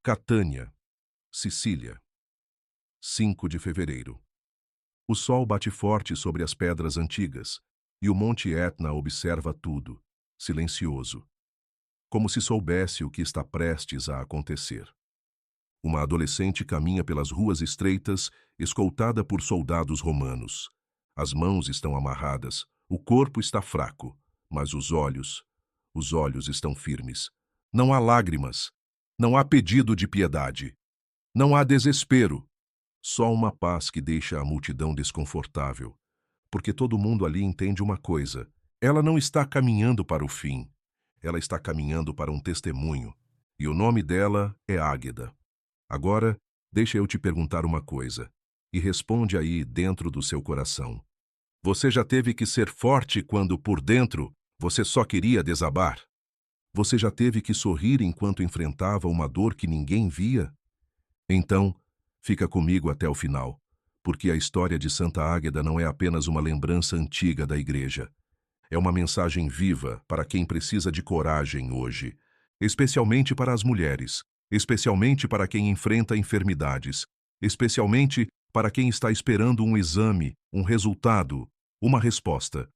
Catânia, Sicília, 5 de fevereiro. O sol bate forte sobre as pedras antigas, e o Monte Etna observa tudo, silencioso, como se soubesse o que está prestes a acontecer. Uma adolescente caminha pelas ruas estreitas, escoltada por soldados romanos. As mãos estão amarradas, o corpo está fraco, mas os olhos estão firmes. Não há lágrimas, não há pedido de piedade, não há desespero, só uma paz que deixa a multidão desconfortável, porque todo mundo ali entende uma coisa: ela não está caminhando para o fim, ela está caminhando para um testemunho, e o nome dela é Águeda. Agora, deixa eu te perguntar uma coisa, e responde aí dentro do seu coração. Você já teve que ser forte quando, por dentro, você só queria desabar? Você já teve que sorrir enquanto enfrentava uma dor que ninguém via? Então, fica comigo até o final, porque a história de Santa Águeda não é apenas uma lembrança antiga da Igreja. É uma mensagem viva para quem precisa de coragem hoje, especialmente para as mulheres, especialmente para quem enfrenta enfermidades, especialmente para quem está esperando um exame, um resultado, uma resposta.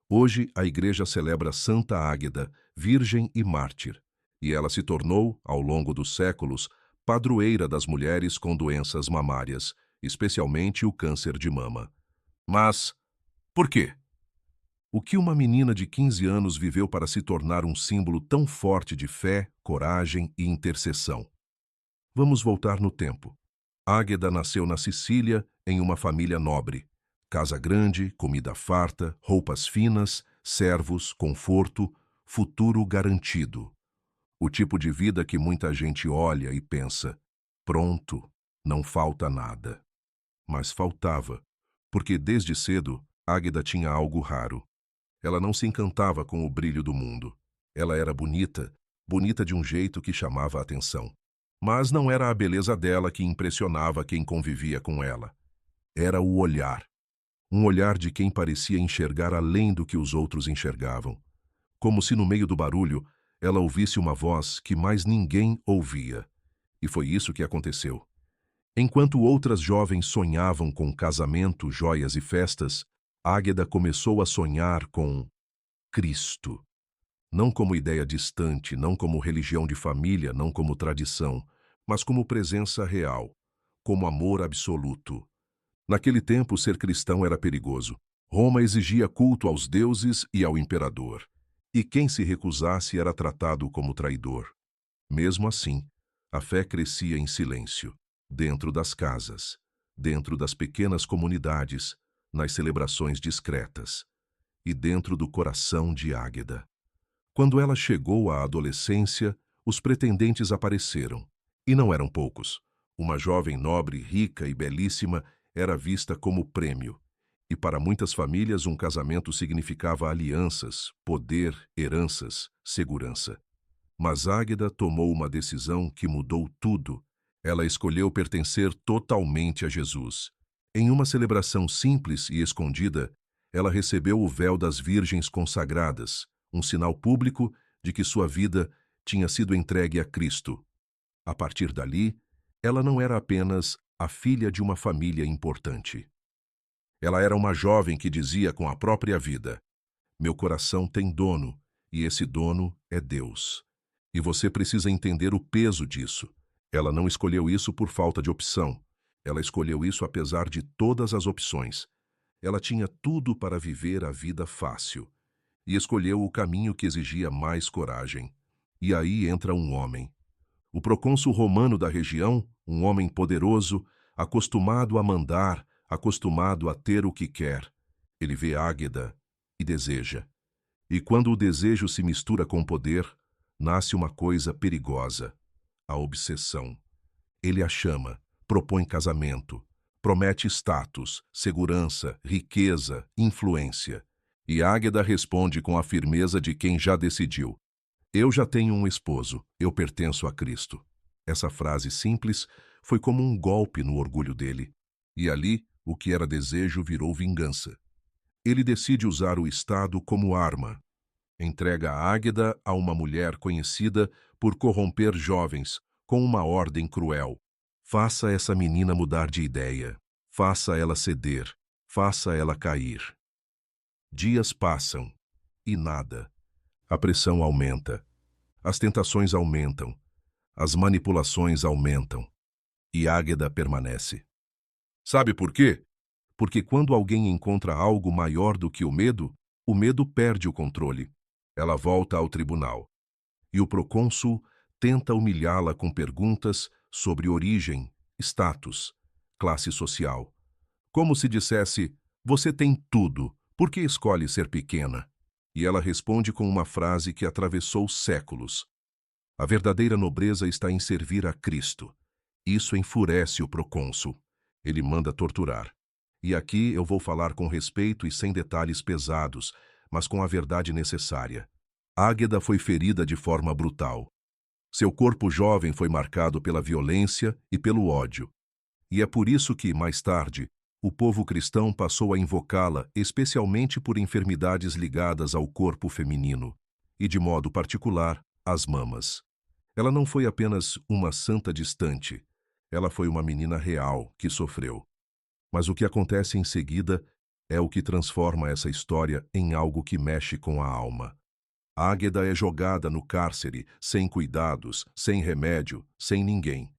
Hoje a Igreja celebra Santa Águeda, virgem e mártir, e ela se tornou, ao longo dos séculos, padroeira das mulheres com doenças mamárias, especialmente o câncer de mama. Mas, por quê? O que uma menina de 15 anos viveu para se tornar um símbolo tão forte de fé, coragem e intercessão? Vamos voltar no tempo. Águeda nasceu na Sicília, em uma família nobre. Casa grande, comida farta, roupas finas, servos, conforto, futuro garantido. O tipo de vida que muita gente olha e pensa: pronto, não falta nada. Mas faltava, porque desde cedo Águeda tinha algo raro. Ela não se encantava com o brilho do mundo. Ela era bonita, bonita de um jeito que chamava a atenção. Mas não era a beleza dela que impressionava quem convivia com ela. Era o olhar. Um olhar de quem parecia enxergar além do que os outros enxergavam. Como se no meio do barulho ela ouvisse uma voz que mais ninguém ouvia. E foi isso que aconteceu. Enquanto outras jovens sonhavam com casamento, joias e festas, Águeda começou a sonhar com Cristo. Não como ideia distante, não como religião de família, não como tradição, mas como presença real, como amor absoluto. Naquele tempo, ser cristão era perigoso. Roma exigia culto aos deuses e ao imperador, e quem se recusasse era tratado como traidor. Mesmo assim, a fé crescia em silêncio, dentro das casas, dentro das pequenas comunidades, nas celebrações discretas, e dentro do coração de Águeda. Quando ela chegou à adolescência, os pretendentes apareceram, e não eram poucos. Uma jovem nobre, rica e belíssima era vista como prêmio, e para muitas famílias um casamento significava alianças, poder, heranças, segurança. Mas Águeda tomou uma decisão que mudou tudo. Ela escolheu pertencer totalmente a Jesus. Em uma celebração simples e escondida, ela recebeu o véu das virgens consagradas, um sinal público de que sua vida tinha sido entregue a Cristo. A partir dali, ela não era apenas a filha de uma família importante. Ela era uma jovem que dizia com a própria vida: meu coração tem dono, e esse dono é Deus. E você precisa entender o peso disso. Ela não escolheu isso por falta de opção. Ela escolheu isso apesar de todas as opções. Ela tinha tudo para viver a vida fácil. E escolheu o caminho que exigia mais coragem. E aí entra um homem. O procônsul romano da região, um homem poderoso, acostumado a mandar, acostumado a ter o que quer. Ele vê Águeda e deseja. E quando o desejo se mistura com poder, nasce uma coisa perigosa: a obsessão. Ele a chama, propõe casamento, promete status, segurança, riqueza, influência. E Águeda responde com a firmeza de quem já decidiu: eu já tenho um esposo, eu pertenço a Cristo. Essa frase simples foi como um golpe no orgulho dele. E ali, o que era desejo virou vingança. Ele decide usar o Estado como arma. Entrega a Águeda a uma mulher conhecida por corromper jovens, com uma ordem cruel. Faça essa menina mudar de ideia. Faça ela ceder. Faça ela cair. Dias passam. E nada. A pressão aumenta. As tentações aumentam. As manipulações aumentam. E Águeda permanece. Sabe por quê? Porque quando alguém encontra algo maior do que o medo perde o controle. Ela volta ao tribunal. E o procônsul tenta humilhá-la com perguntas sobre origem, status, classe social. Como se dissesse, você tem tudo, por que escolhe ser pequena? E ela responde com uma frase que atravessou séculos. A verdadeira nobreza está em servir a Cristo. Isso enfurece o procônsul. Ele manda torturar. E aqui eu vou falar com respeito e sem detalhes pesados, mas com a verdade necessária. Águeda foi ferida de forma brutal. Seu corpo jovem foi marcado pela violência e pelo ódio. E é por isso que, mais tarde, o povo cristão passou a invocá-la especialmente por enfermidades ligadas ao corpo feminino, e de modo particular, às mamas. Ela não foi apenas uma santa distante, ela foi uma menina real que sofreu. Mas o que acontece em seguida é o que transforma essa história em algo que mexe com a alma. Águeda é jogada no cárcere, sem cuidados, sem remédio, sem ninguém.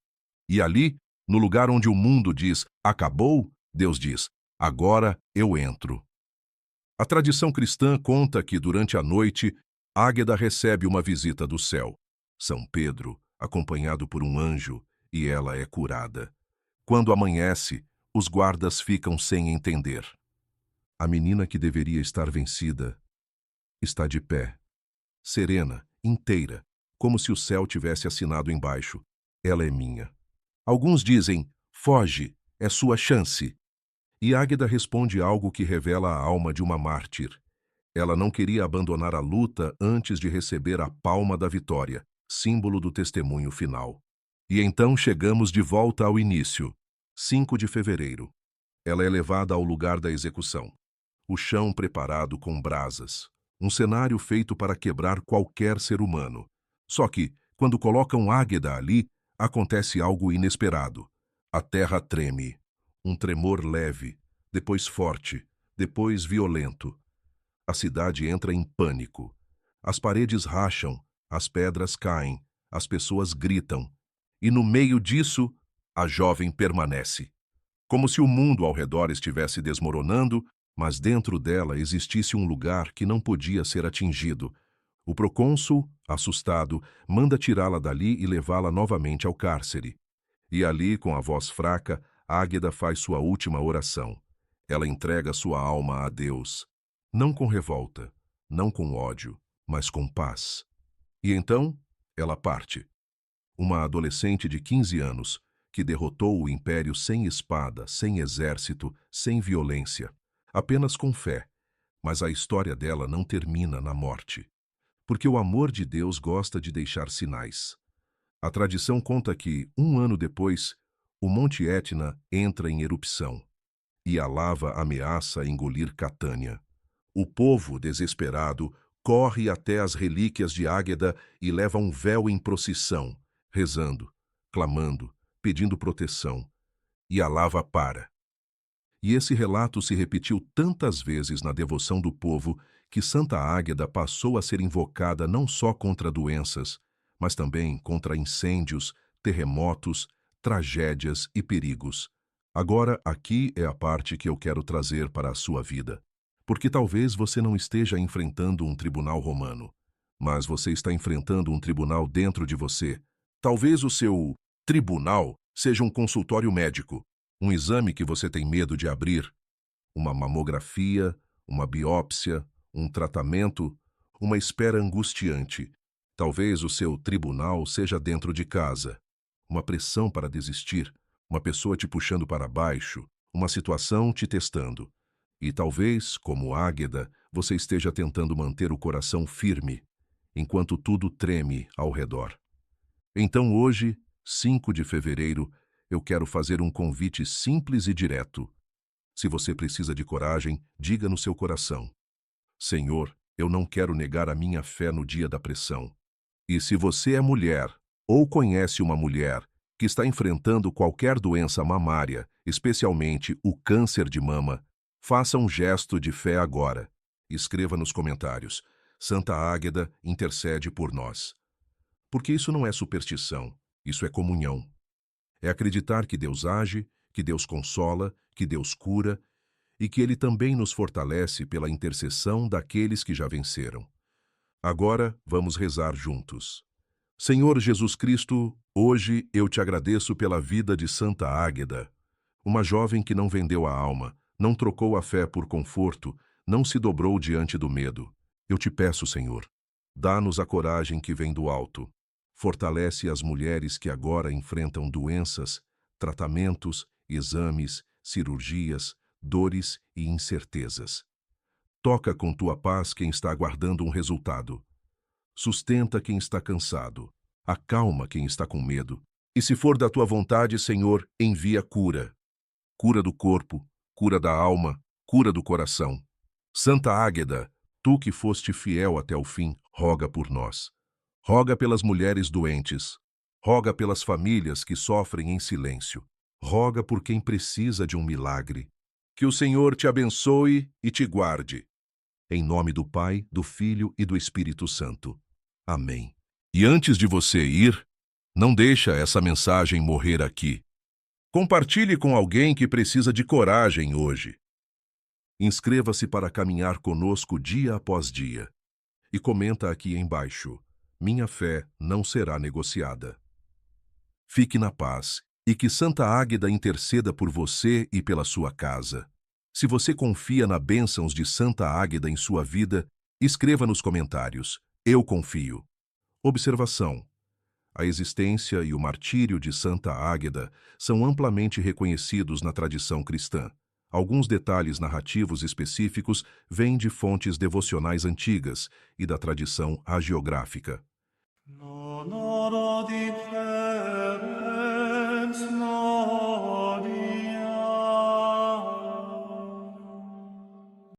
E ali, no lugar onde o mundo diz, acabou, Deus diz, agora eu entro. A tradição cristã conta que, durante a noite, Águeda recebe uma visita do céu. São Pedro, acompanhado por um anjo, e ela é curada. Quando amanhece, os guardas ficam sem entender. A menina que deveria estar vencida está de pé, serena, inteira, como se o céu tivesse assinado embaixo. Ela é minha. Alguns dizem, foge, é sua chance. E Águeda responde algo que revela a alma de uma mártir. Ela não queria abandonar a luta antes de receber a palma da vitória, símbolo do testemunho final. E então chegamos de volta ao início, 5 de fevereiro. Ela é levada ao lugar da execução. O chão preparado com brasas. Um cenário feito para quebrar qualquer ser humano. Só que, quando colocam Águeda ali, acontece algo inesperado. A terra treme. Um tremor leve, depois forte, depois violento. A cidade entra em pânico. As paredes racham, as pedras caem, as pessoas gritam. E no meio disso, a jovem permanece. Como se o mundo ao redor estivesse desmoronando, mas dentro dela existisse um lugar que não podia ser atingido. O procônsul, assustado, manda tirá-la dali e levá-la novamente ao cárcere. E ali, com a voz fraca, Águeda faz sua última oração. Ela entrega sua alma a Deus, não com revolta, não com ódio, mas com paz. E então, ela parte. Uma adolescente de 15 anos, que derrotou o império sem espada, sem exército, sem violência, apenas com fé. Mas a história dela não termina na morte. Porque o amor de Deus gosta de deixar sinais. A tradição conta que, um ano depois, o Monte Etna entra em erupção. E a lava ameaça engolir Catânia. O povo, desesperado, corre até as relíquias de Águeda e leva um véu em procissão, rezando, clamando, pedindo proteção. E a lava para. E esse relato se repetiu tantas vezes na devoção do povo que Santa Águeda passou a ser invocada não só contra doenças, mas também contra incêndios, terremotos, tragédias e perigos. Agora, aqui é a parte que eu quero trazer para a sua vida. Porque talvez você não esteja enfrentando um tribunal romano, mas você está enfrentando um tribunal dentro de você. Talvez o seu tribunal seja um consultório médico, um exame que você tem medo de abrir, uma mamografia, uma biópsia, um tratamento, uma espera angustiante. Talvez o seu tribunal seja dentro de casa, uma pressão para desistir, uma pessoa te puxando para baixo, uma situação te testando. E talvez, como Águeda, você esteja tentando manter o coração firme, enquanto tudo treme ao redor. Então hoje, 5 de fevereiro, eu quero fazer um convite simples e direto. Se você precisa de coragem, diga no seu coração: Senhor, eu não quero negar a minha fé no dia da pressão. E se você é mulher, ou conhece uma mulher que está enfrentando qualquer doença mamária, especialmente o câncer de mama, faça um gesto de fé agora. Escreva nos comentários: Santa Águeda intercede por nós. Porque isso não é superstição, isso é comunhão. É acreditar que Deus age, que Deus consola, que Deus cura e que Ele também nos fortalece pela intercessão daqueles que já venceram. Agora, vamos rezar juntos. Senhor Jesus Cristo, hoje eu te agradeço pela vida de Santa Águeda, uma jovem que não vendeu a alma, não trocou a fé por conforto, não se dobrou diante do medo. Eu te peço, Senhor, dá-nos a coragem que vem do alto. Fortalece as mulheres que agora enfrentam doenças, tratamentos, exames, cirurgias, dores e incertezas. Toca com tua paz quem está aguardando um resultado. Sustenta quem está cansado. Acalma quem está com medo. E se for da tua vontade, Senhor, envia cura. Cura do corpo, cura da alma, cura do coração. Santa Águeda, tu que foste fiel até o fim, roga por nós. Roga pelas mulheres doentes. Roga pelas famílias que sofrem em silêncio. Roga por quem precisa de um milagre. Que o Senhor te abençoe e te guarde. Em nome do Pai, do Filho e do Espírito Santo. Amém. E antes de você ir, não deixa essa mensagem morrer aqui. Compartilhe com alguém que precisa de coragem hoje. Inscreva-se para caminhar conosco dia após dia. E comenta aqui embaixo: minha fé não será negociada. Fique na paz e que Santa Águeda interceda por você e pela sua casa. Se você confia na bênçãos de Santa Águeda em sua vida, escreva nos comentários: eu confio. Observação: a existência e o martírio de Santa Águeda são amplamente reconhecidos na tradição cristã. Alguns detalhes narrativos específicos vêm de fontes devocionais antigas e da tradição hagiográfica.